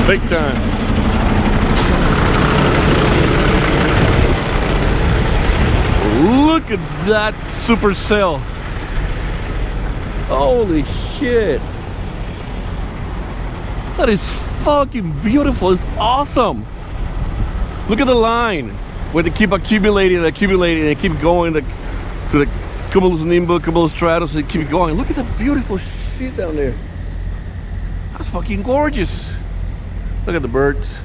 Big time. Look at that Supercell. Holy shit. That is fucking beautiful. It's awesome. Look at the line where they keep accumulating and keep going to the cumulus nimbus, cumulus stratus, and keep going. Look at the beautiful shit down there. That's fucking gorgeous. Look at the birds.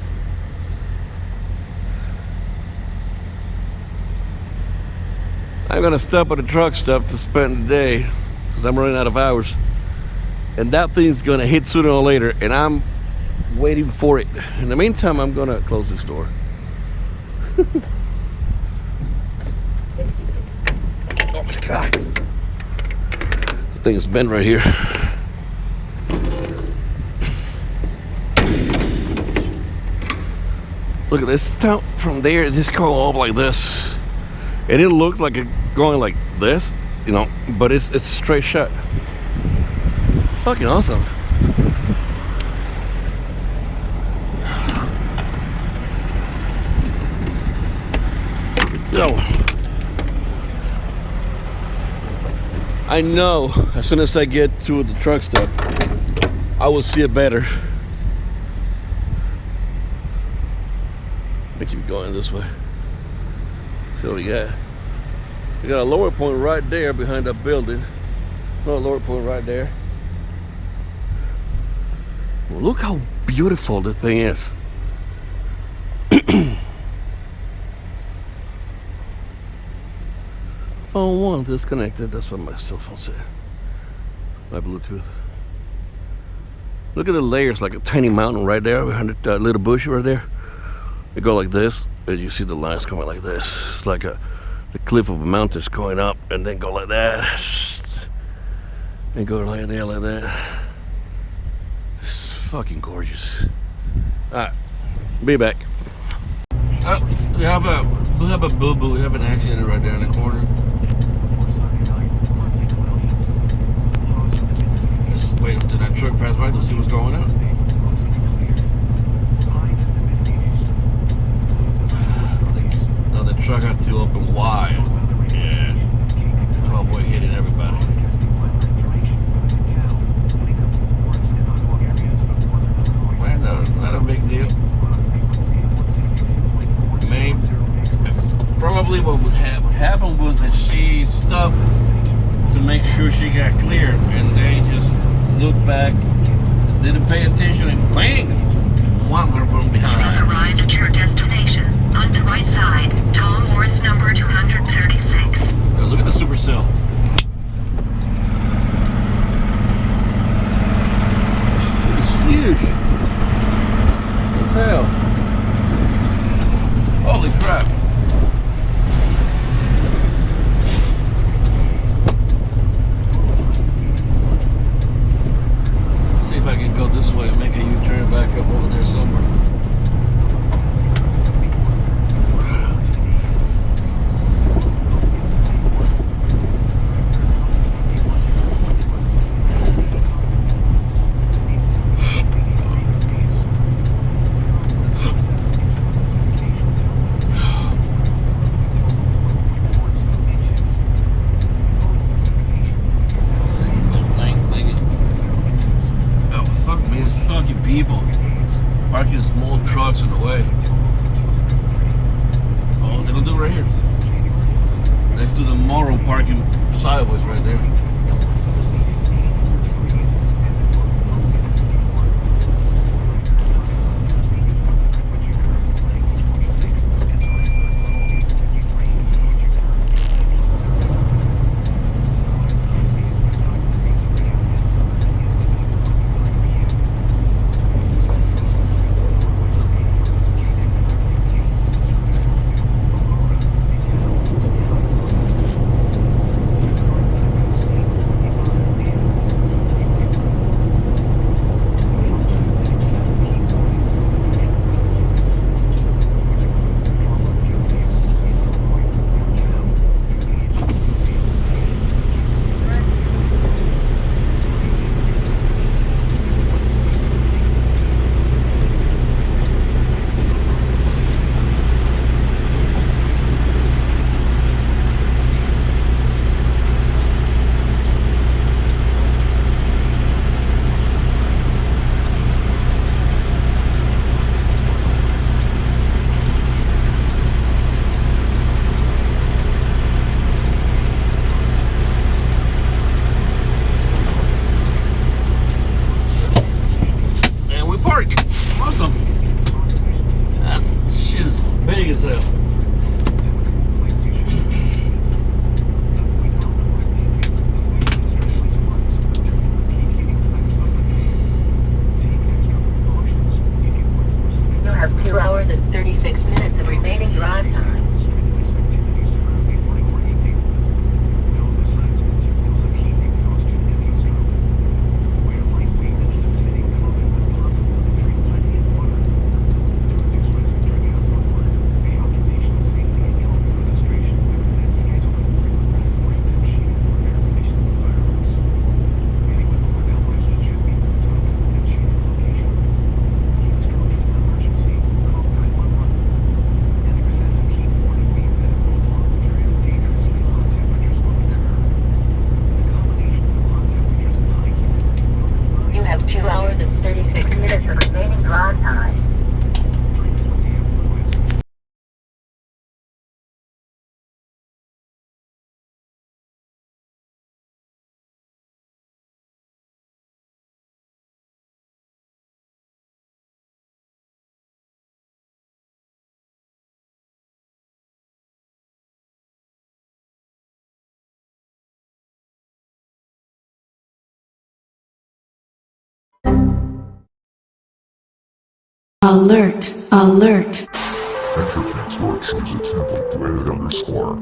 I'm gonna stop at the truck stop to spend the day because I'm running out of hours. And that thing's gonna hit sooner or later, and I'm waiting for it. In the meantime, I'm gonna close this door. Oh my God. The thing is bent right here. Look at this town from there, it just goes up like this. And it looks like it's going like this, you know, but it's straight shot. Fucking awesome. Yo. I know as soon as I get to the truck stop, I will see it better. I keep going this way. See what we got. We got a lower point right there behind that building. No, lower point right there. Well, look how beautiful the thing is. Phone 1 disconnected. That's what my cell phone said. My Bluetooth. Look at the layers, like a tiny mountain right there behind that little bush right there. They go like this, and you see the lines coming like this. It's like the cliff of a mountain is going up, and then go like that, and go like there, like that. It's fucking gorgeous. All right, be back. We have a boo-boo. We have an accident right there in the corner. Let's wait until that truck passes by to see what's going on. The truck had to open wide. Yeah. 12-way hitting everybody. Well, not a big deal. Maybe. Probably what happened was that she stopped to make sure she got clear, and they just looked back, didn't pay attention, and bang! Whacked her from behind. You have arrived at your destination. On the right side, Tom Morris number 236. Now look at the Supercell. It's huge. As hell. Holy crap. Let's see if I can go this way and make a U-turn back up over there somewhere. People parking small trucks in the way. Oh, they'll do right here. Next to the moron parking sideways right there. park. Awesome. That shit is big as hell. You have 2 hours and 36 minutes of remaining drive time. You have 2 hours and 36 minutes of remaining drive time. Alert, alert. Enter text or choose a template to edit underscore.